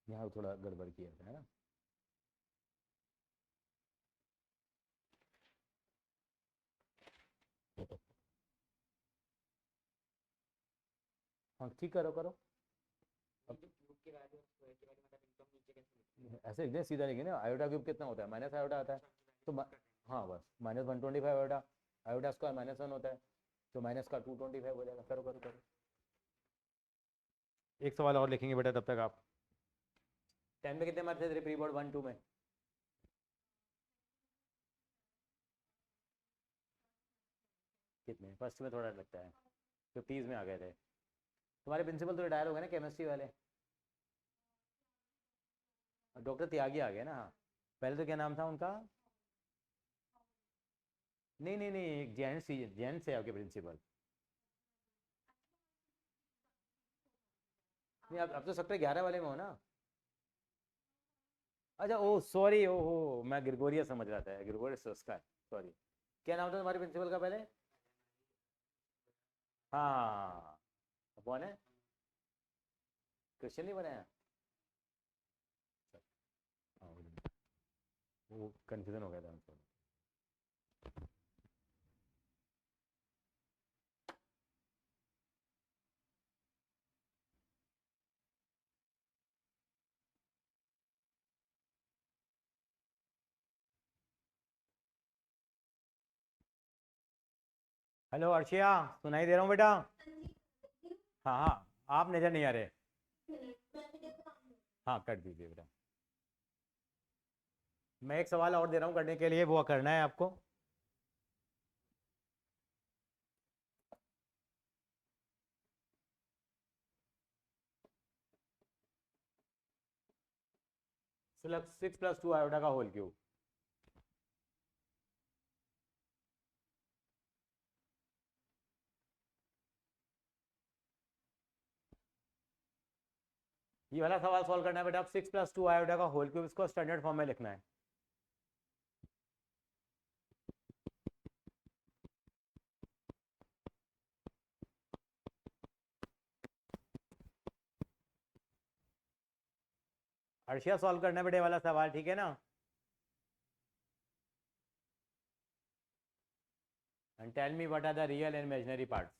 यहाँ थोड़ा गड़बड़ किया है ना। हाँ ठीक, करो करो। अब ऐसे लिखते हैं, सीधा लिखेंगे ना। आयोटा क्यूब कितना होता है? माइनस आयोटा आता है। तो हाँ बस माइनस 125 आयोटा, आयोटा स्क्वायर -1 होता है, तो माइनस का 225 हो जाएगा। करो करो करो। एक सवाल और लिखेंगे बेटा तब तक आप। 10 में कितने मार्क्स थे तेरे प्री बोर्ड 1 2 में? कितने? फर्स्ट में थोड़ा लगता है, 50s में आ गए थे। तुम्हारे प्रिंसिपल तो रिटायर हो गए ना, केमिस्ट्री वाले? डॉक्टर त्यागी आ गए ना, हाँ। पहले तो क्या नाम था उनका? नहीं नहीं नहीं, एक जेंट्स है आपके प्रिंसिपल। नहीं, अब तो सेक्टर 11 वाले में हो ना। अच्छा ओ सॉरी, ओ हो, मैं ग्रिगोरिया समझ रहा था, ग्रिगोरियस उसका। सॉरी। क्या नाम था तुम्हारे प्रिंसिपल का पहले? हाँ, कौन है? क्रिश्चियन नहीं बनाया? हाँ, वो कंफ्यूजन हो गया था हमको। हेलो अर्शिया, सुनाई दे रहा हूँ बेटा? हाँ हाँ, आप नजर नहीं आ रहे। हाँ कर दीजिए बेटा। मैं एक सवाल और दे रहा हूँ करने के लिए, वो करना है आपको। सिलेक्ट 6 + 2 आयोटा का होल क्यूब। ये वाला सवाल सॉल्व करना है बेटा। अब 6 + 2 आयोटा का होल क्यूब, इसको स्टैंडर्ड फॉर्म में लिखना है। अर्शिया सॉल्व करना है बेटे वाला सवाल, ठीक है ना। And tell me what are the real and imaginary parts.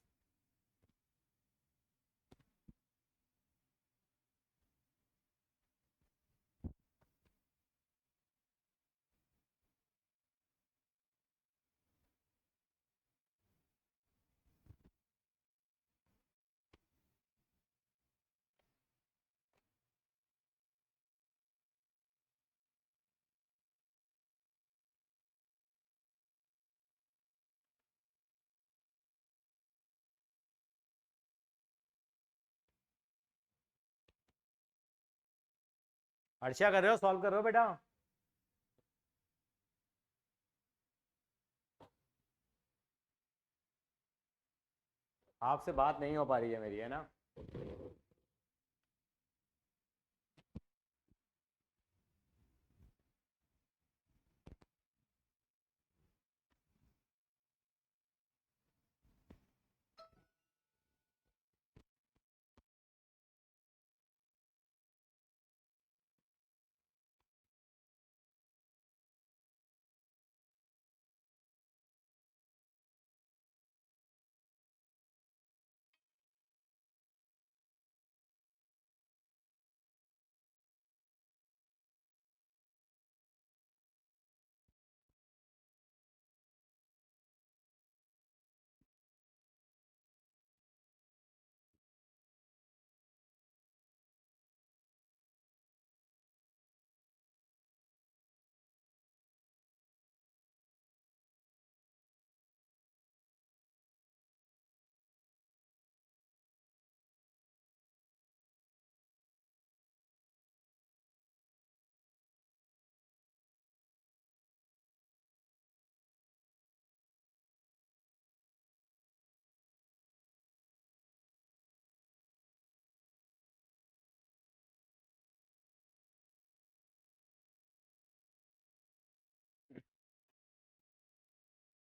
Arshia कर रहे हो, सॉल्व कर रहे हो बेटा? आपसे बात नहीं हो पा रही है मेरी, है ना।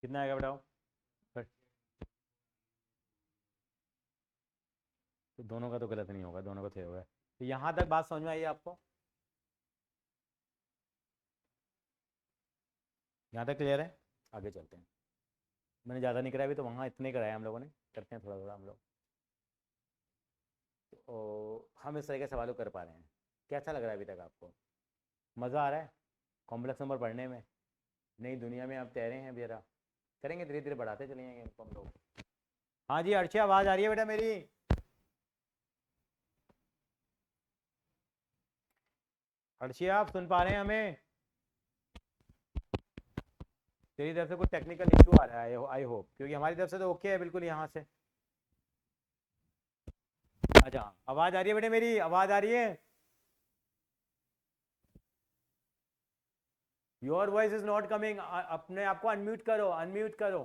कितना आएगा बताओ? तो दोनों का तो गलत नहीं होगा, दोनों का सही होगा। तो यहाँ तक बात समझ में आई आपको? यहाँ तक क्लियर है? आगे चलते हैं। मैंने ज़्यादा नहीं कराया अभी, तो वहाँ इतने कराया हम लोगों ने, करते हैं थोड़ा थोड़ा हम लोग। तो हम इस तरह के सवालों कर पा रहे हैं। कैसा लग रहा है अभी तक आपको? मज़ा आ रहा है कॉम्प्लेक्स नंबर पढ़ने में? नई दुनिया में आप तैरे हैं बेरा, करेंगे धीरे धीरे, बढ़ाते चलेंगे इनको हम लोग। हाँ जी अर्शिया, आवाज़ आ रही है बेटा मेरी? अर्शिया आप सुन पा रहे हैं हमें? तेरी तरफ से कुछ टेक्निकल इशू आ रहा है आई होप, क्योंकि हमारी तरफ से तो ओके है बिल्कुल यहाँ से। अच्छा आवाज़ आ रही है बेटे मेरी? आवाज़ आ रही है? Your voice is not coming. अपने आप को अनम्यूट करो, अनम्यूट करो।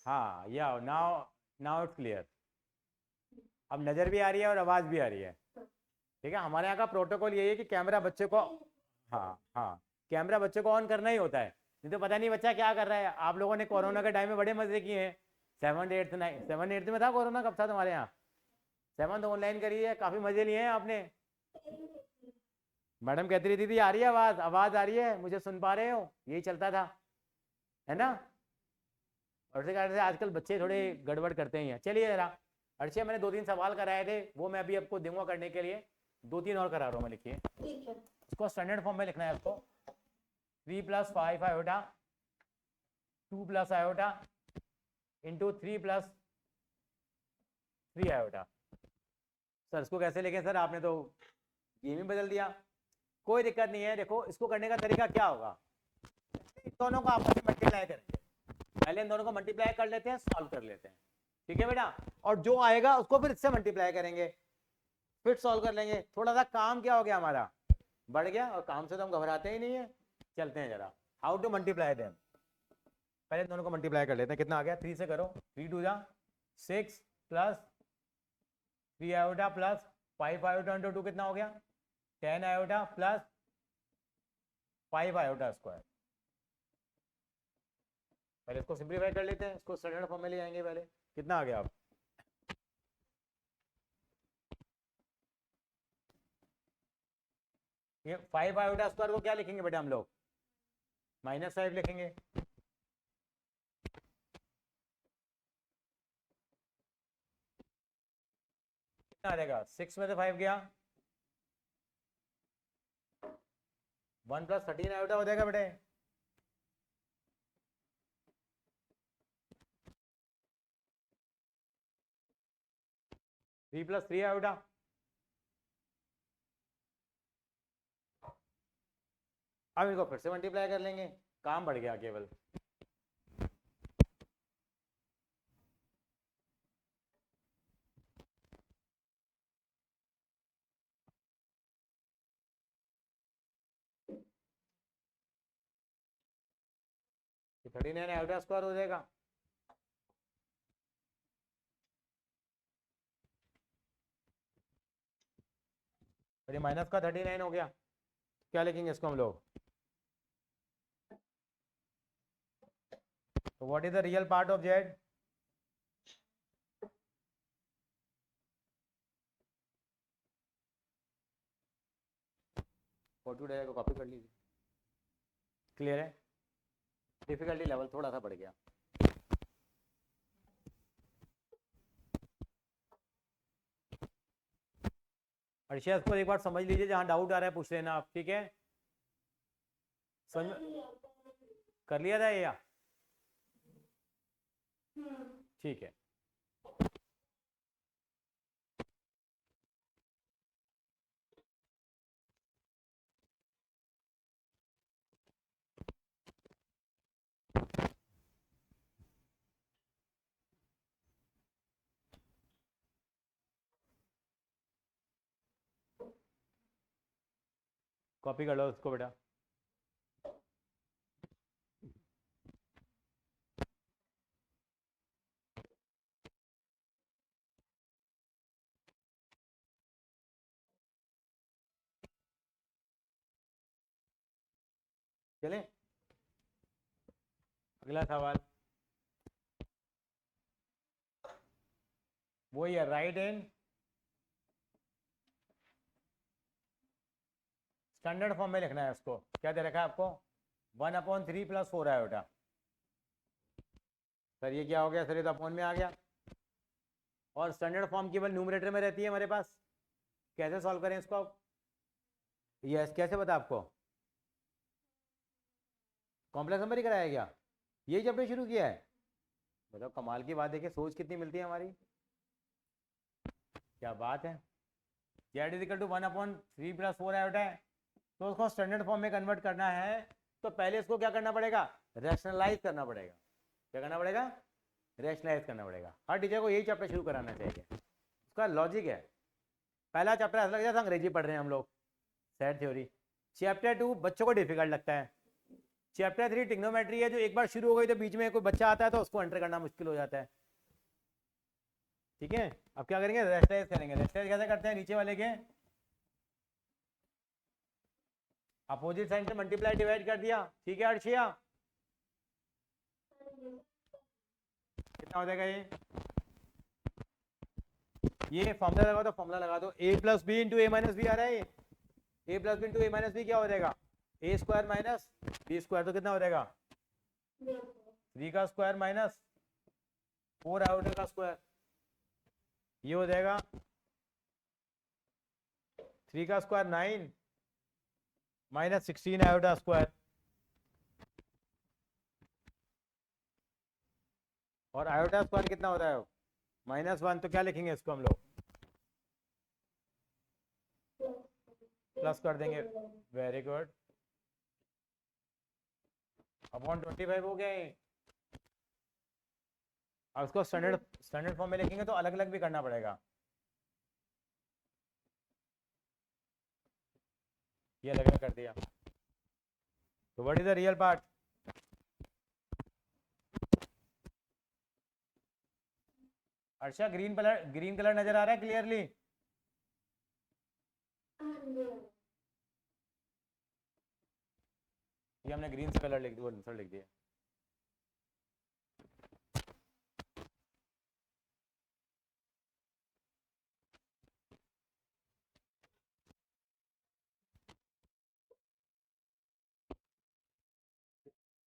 हाँ या नाउ, नाउ इट्स क्लियर। अब नज़र भी आ रही है और आवाज़ भी आ रही है, ठीक है। हमारे यहाँ का प्रोटोकॉल यही है कि कैमरा बच्चे को, हाँ हाँ, कैमरा बच्चे को ऑन करना ही होता है, नहीं तो पता नहीं बच्चा क्या कर रहा है। आप लोगों ने कोरोना के टाइम में बड़े मजे किए हैं। 7th 8th 9th 7th 8th में था कोरोना, कब था तुम्हारे यहाँ? 7th ऑनलाइन करी है, काफ़ी मजे लिए हैं आपने। मैडम कहती रही दीदी आ रही है आवाज़, आवाज़ आ रही है, मुझे सुन पा रहे हो, यही चलता था, है ना। और उसी कारण से आजकल बच्चे थोड़े गड़बड़ करते हैं। चलिए जरा अर्शिया, मैंने 2-3 सवाल कराए थे, वो मैं अभी आपको दूंगा करने के लिए। 2-3 और करा रहा हूँ मैं, लिखिए। इसको स्टैंडर्ड फॉर्म में लिखना है आपको। 3 + 5 iota 2 + iota into 3 + 3 iota. Sir इसको कैसे लिखें सर? आपने तो गेम ही बदल दिया। कोई दिक्कत नहीं है, देखो इसको करने का तरीका क्या होगा। इन दोनों को आपस में मल्टीप्लाई करेंगे, पहले इन दोनों को मल्टीप्लाई कर लेते हैं, सॉल्व कर लेते हैं, ठीक है बेटा। और जो आएगा उसको फिर इससे मल्टीप्लाई करेंगे, फिर सॉल्व कर लेंगे। थोड़ा सा काम क्या हो गया हमारा, बढ़ गया, और काम से तो हम घबराते ही नहीं है। चलते हैं जरा, हाउ टू मल्टीप्लाई देम। पहले दोनों को मल्टीप्लाई कर लेते हैं। कितना आ गया? 3 से करो, 3 × 2 = 6 + 3 आयोटा प्लस 5 आयोटा इंटू 2 कितना हो गया 10 आयोटा प्लस 5 आयोटा स्क्वायर। पहले इसको सिंप्लीफाई कर लेते हैं, इसको स्टैंडर्ड फॉर्म में ले आएंगे। पहले कितना आ गया अब ये 5 आयोटा स्क्वायर को क्या लिखेंगे बेटा हम लोग -5 लिखेंगे। कितना आ जाएगा 6 में से 5 गया 1 + 13 आयोटा हो जाएगा बेटे। थ्री + 3 आयोटा अब इनको फिर से मल्टीप्लाई कर लेंगे, काम बढ़ गया केवल। तो 39 आयोटा स्क्वायर हो जाएगा। और ये माइनस का 39 हो गया, क्या लिखेंगे इसको हम लोग। तो what is the real part of Z. Photo data को कॉपी कर लीजिए। क्लियर है, डिफिकल्टी लेवल थोड़ा सा बढ़ गया। अर्षिया इसको एक बार समझ लीजिए, जहां डाउट आ रहा है पूछ लेना आप, ठीक है। समझ कर लिया था या ठीक है। कॉपी कर लो उसको बेटा। चले अगला सवाल, वही है, राइट इन स्टैंडर्ड फॉर्म में लिखना है इसको। क्या दे रखा है आपको 1/3 + 4 आयोटा। सर ये क्या हो गया, सर ये तो अपॉन में आ गया, और स्टैंडर्ड फॉर्म केवल न्यूमरेटर में रहती है हमारे पास। कैसे सॉल्व करें इसको आप, यस कैसे पता आपको, कॉम्प्लेक्स नंबर ही कराया क्या, यही चैप्टर शुरू किया है। बताओ कमाल की बात, देखिए सोच कितनी मिलती है हमारी, क्या बात है। Z is equal to 1/3 + 4 iota है, तो उसको स्टैंडर्ड फॉर्म में कन्वर्ट करना है तो पहले इसको क्या करना पड़ेगा, रैशनलाइज करना पड़ेगा। क्या करना पड़ेगा, रैशनलाइज करना पड़ेगा। हर टीचर को यही चैप्टर शुरू कराना चाहिए, उसका लॉजिक है। पहला चैप्टर ऐसा लग जाता है अंग्रेजी पढ़ रहे हैं हम लोग, सेट थ्योरी। चैप्टर 2 बच्चों को डिफिकल्ट लगता है। चैप्टर 3 टिग्नोमेट्री है, जो एक बार शुरू हो गई तो बीच में कोई बच्चा आता है तो उसको एंटर करना मुश्किल हो जाता है। ठीक है, अब क्या करेंगे, रैशनलाइज करेंगे। रैशनलाइज कैसे करते हैं, नीचे वाले के अपोजिट साइन से मल्टीप्लाई डिवाइड कर दिया, ठीक है अर्शिया। कितना हो जाएगा ये फॉर्मूला लगा दो, फॉर्मूला लगा दो, a + b × a - b आ रहा है। a + b × a - b क्या हो जाएगा, a² - b² तो कितना हो जाएगा 3 का स्क्वायर माइनस 4 आयोटा का स्क्वायर, ये हो जाएगा 3 का स्क्वायर 9 - 16 आयोटा स्क्वायर, और आयोटा स्क्वायर कितना होता है -1, तो क्या लिखेंगे इसको हम लोग, प्लस कर देंगे। वेरी गुड, अपॉन 25 हो गया ये। अब उसको स्टैंडर्ड फॉर्म में लिखेंगे तो अलग अलग भी करना पड़ेगा। ये अलग अलग कर दिया, तो what is the real part. Arsha green colour नजर आ रहा है क्लियरली? ये हमने ग्रीन से कलर लिख दिया, आंसर लिख दिया।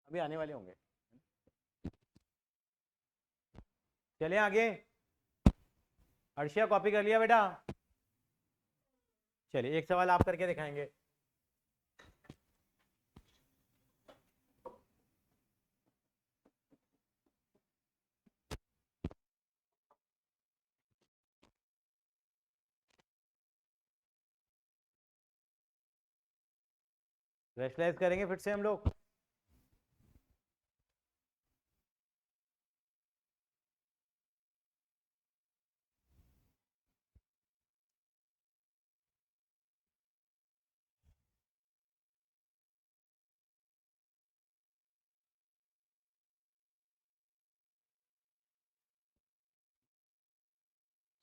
अभी आने वाले होंगे। चलिए आगे। अर्षिया कॉपी कर लिया बेटा? चलिए एक सवाल आप करके दिखाएंगे। रेशलाइज करेंगे फिर से हम लोग।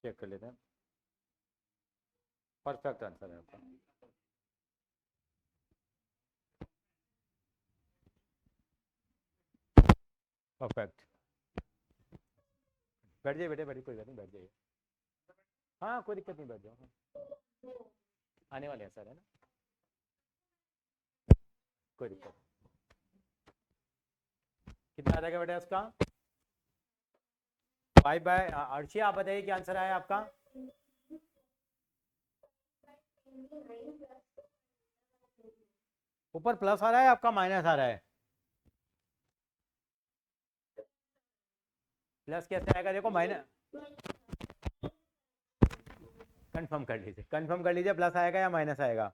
चेक कर लेते हैं। परफेक्ट आंसर है आपका। परफेक्ट। बैठ जाइए बेटे, बैठिए, कोई बात नहीं, बैठ जाइए। हाँ कोई दिक्कत नहीं, बैठ जाओ। आने वाले हैं सर, है ना? कोई दिक्कत। कितना आ जाएगा बेटा इसका? 5 बाय, अर्षिया आप बताइए क्या आंसर आया आपका? ऊपर प्लस आ रहा है आपका, माइनस आ रहा है? प्लस कैसे आएगा? देखो माइनस, कंफर्म कर लीजिए, कंफर्म कर लीजिए, प्लस आएगा या माइनस आएगा?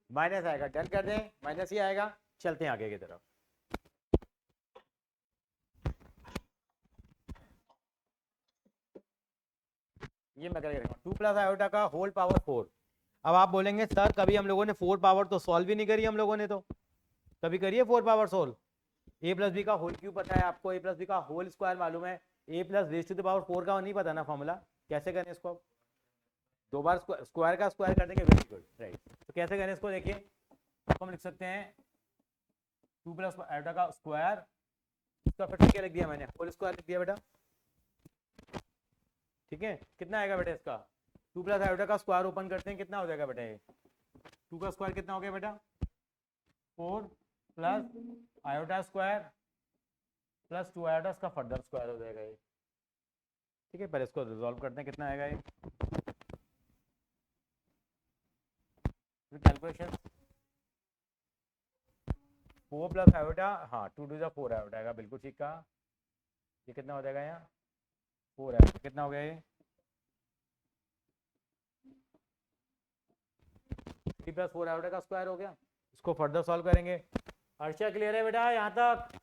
माइनस आएगा, डन कर दें, माइनस ही आएगा। चलते हैं आगे की तरफ। ये मैं करके रखा 2 प्लस आयोटा का होल पावर 4। अब आप बोलेंगे सर कभी हम लोगों ने 4 पावर तो सॉल्व ही नहीं करी हम लोगों ने, तो कभी करिए 4 power solve? A plus b का होल क्यूब पता है आपको, ए प्लस बी का होल स्क्वायर मालूम है, a plus raise to the power 4 का नहीं पता ना फॉर्मूला? कैसे करें इसको? दो बार स्क्वायर का स्क्वायर कर देंगे, वेरी गुड, राइट। तो कैसे करें इसको? देखिए हम लिख सकते हैं 2 प्लस आयोटा का स्क्वायर, इसका फिर क्या लिख दिया मैंने? होल स्क्वायर लिख दिया बेटा, ठीक है? कितना आएगा बेटा इसका? 2 प्लस आयोटा का स्क्वायर ओपन करते हैं, कितना हो जाएगा बेटा ये? 2 का स्क्वायर कितना हो गया बेटा? 4 plus iota square plus 2 iota का फर्दर स्क्वायर हो जाएगा ये, ठीक है? पहले इसको रिजॉल्व करते हैं, कितना आएगा ये कैलकुलेशन? 4 प्लस आयोटा, हाँ 2 टू 4 आयोटा आएगा, बिल्कुल ठीक कहा। ये कितना हो जाएगा यहाँ? 4 आयोटा, कितना हो गया ये? 3 प्लस 4 आयोटा का स्क्वायर हो गया। इसको फर्दर सॉल्व करेंगे। अर्षा क्लियर है बेटा यहाँ तक?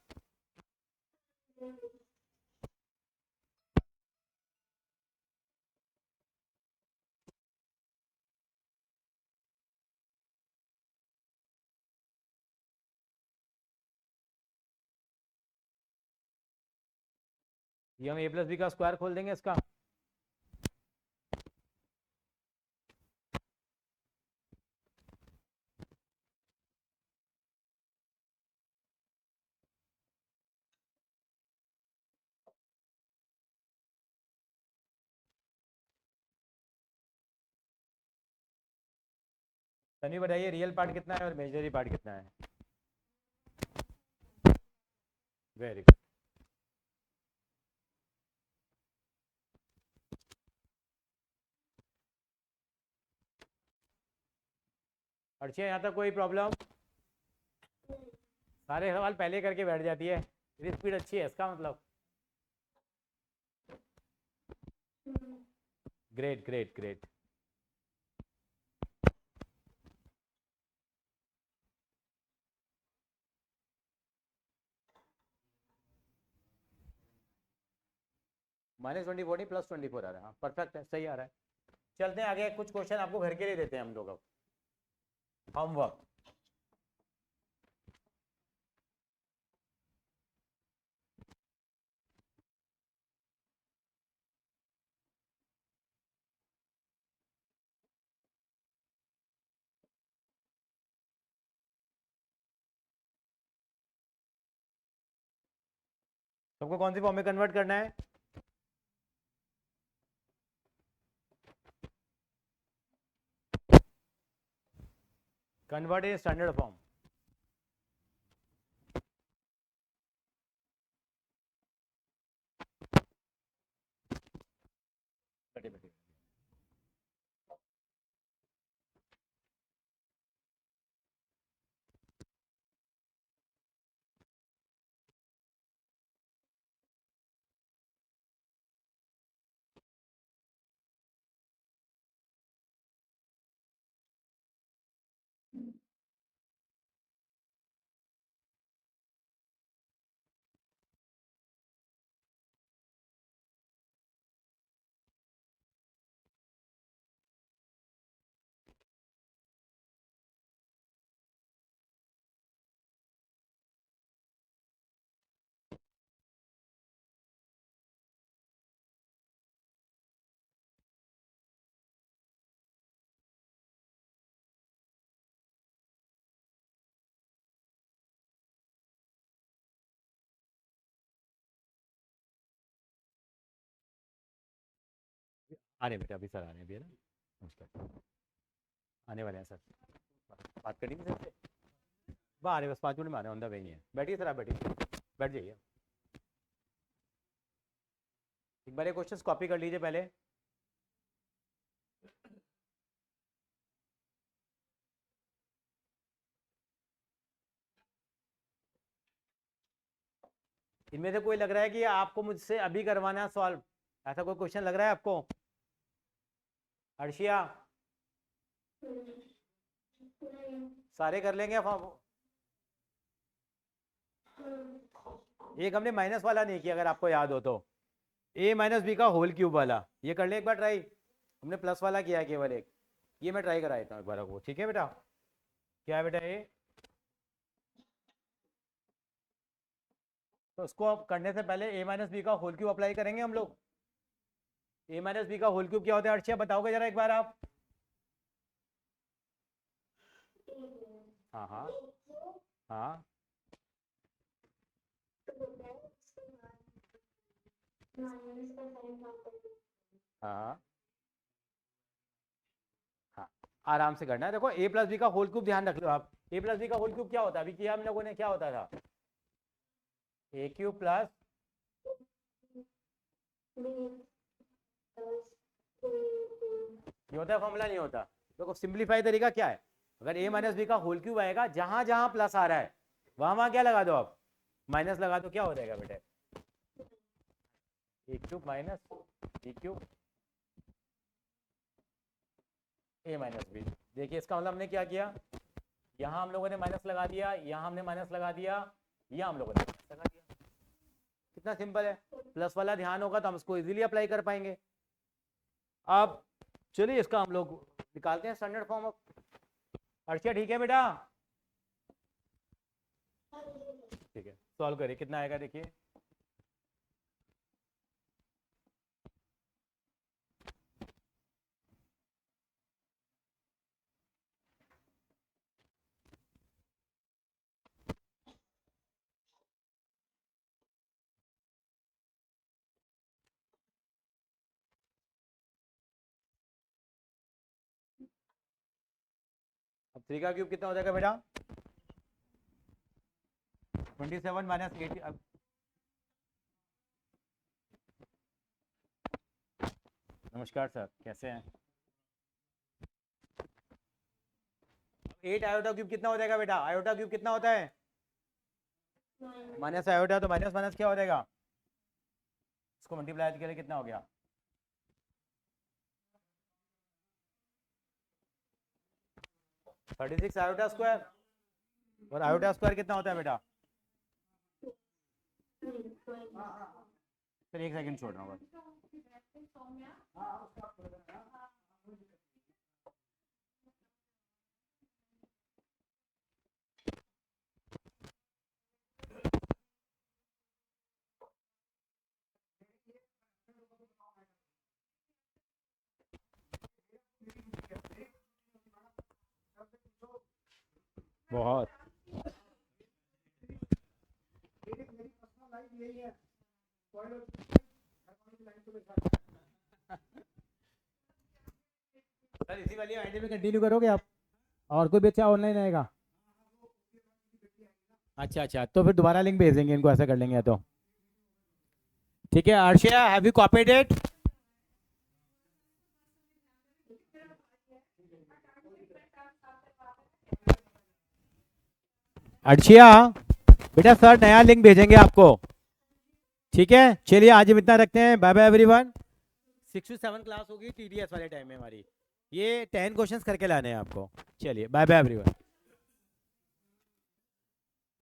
ये हम ए प्लस बी का स्क्वायर खोल देंगे इसका, तनी बताइए रियल पार्ट कितना है और इमेजिनरी पार्ट कितना है? Very good. अर्षा यहाँ तक कोई प्रॉब्लम? सारे सवाल पहले करके बैठ जाती है, स्पीड अच्छी है इसका मतलब। Great great great. -24 प्लस 24 आ रहा है, हाँ परफेक्ट है, सही आ रहा है। चलते हैं आगे, कुछ क्वेश्चन आपको घर के लिए देते हैं हम लोग अब, होमवर्क। सबको कौन सी फॉर्म में कन्वर्ट करना है? Convert in standard form. आने बेटा, अभी सर आने भी है ना, नमस्कार, आने वाले हैं सर, बात करनी थी सर से, आ रहे बस 5 मिनट में आ रहे हैं, ऑन द वे ही है। बैठिए सर, आप बैठिए, बैठ जाइए। एक बार ये क्वेश्चंस कॉपी कर लीजिए पहले। इनमें से कोई लग रहा है कि आपको मुझसे अभी करवाना है सॉल्व? ऐसा कोई क्वेश्चन लग रहा है आपको? अर्शिया, सारे कर लेंगे आप? एक हमने माइनस वाला नहीं किया, अगर आपको याद हो तो, a माइनस बी का होल क्यूब वाला, ये कर ले एक बार ट्राई। हमने प्लस वाला किया है केवल एक, ये मैं ट्राई करा देता हूँ एक बार आपको, ठीक है बेटा? क्या है बेटा ये? तो उसको आप करने से पहले a माइनस बी का होल क्यूब अप्लाई करेंगे हम लोग। a माइनस बी का होल क्यूब क्या होता है अर्शिया, बताओगे जरा एक बार आप? हाँ हाँ हाँ, हाँ हाँ, आराम से करना है। देखो a प्लस बी का होल क्यूब ध्यान रख लो आप, a प्लस बी का होल क्यूब क्या होता है, अभी किया हम लोगों ने, क्या होता था? ए क्यूब प्लस, ये होता है फॉर्मूला, नहीं होता? देखो सिंप्लीफाई तरीका क्या है, अगर a माइनस बी का होल क्यूब आएगा, जहां जहां प्लस आ रहा है वहां वहां क्या लगा दो आप, माइनस लगा दो, क्या हो जाएगा बेटे? A cube minus b cube a minus b. देखिए इसका मतलब हमने क्या किया, यहाँ हम लोगों ने माइनस लगा दिया, यहाँ हमने माइनस लगा दिया, यहाँ हम लोगों ने माइनस लगा दिया। कितना सिंपल है, प्लस वाला ध्यान होगा तो हम इसको इजीली अप्लाई कर पाएंगे। अब चलिए इसका हम लोग निकालते हैं स्टैंडर्ड फॉर्म ऑफ। अर्शिया ठीक है बेटा? ठीक है, सॉल्व करिए, कितना आएगा देखिए। अब 3 का क्यूब कितना हो जाएगा बेटा? 27 माइनस 8। नमस्कार सर, कैसे हैं? 8 आयोटा क्यूब कितना हो जाएगा बेटा? आयोटा क्यूब कितना होता है? माइनस आयोटा, तो माइनस माइनस क्या हो जाएगा, इसको मल्टीप्लाई करें कितना हो गया? 36 आयोटा स्क्वायर, और आयोटा स्क्वायर कितना होता है बेटा? फिर एक सेकंड छोड़ रहा हूँ बस। बहुत सर इसी वाली आईडी में कंटिन्यू करोगे आप, और कोई भी अच्छा ऑनलाइन आएगा? अच्छा अच्छा, तो फिर दोबारा लिंक भेज देंगे इनको, ऐसा कर लेंगे या तो। ठीक है Arshia, have you copied it? Arshia बेटा सर नया लिंक भेजेंगे आपको, ठीक है? चलिए आज हम इतना रखते हैं, bye bye everyone. 6 to 7 class होगी टीडीएस वाले टाइम में हमारी, ये 10 क्वेश्चंस करके लाने हैं आपको। चलिए बाय बाय एवरीवन।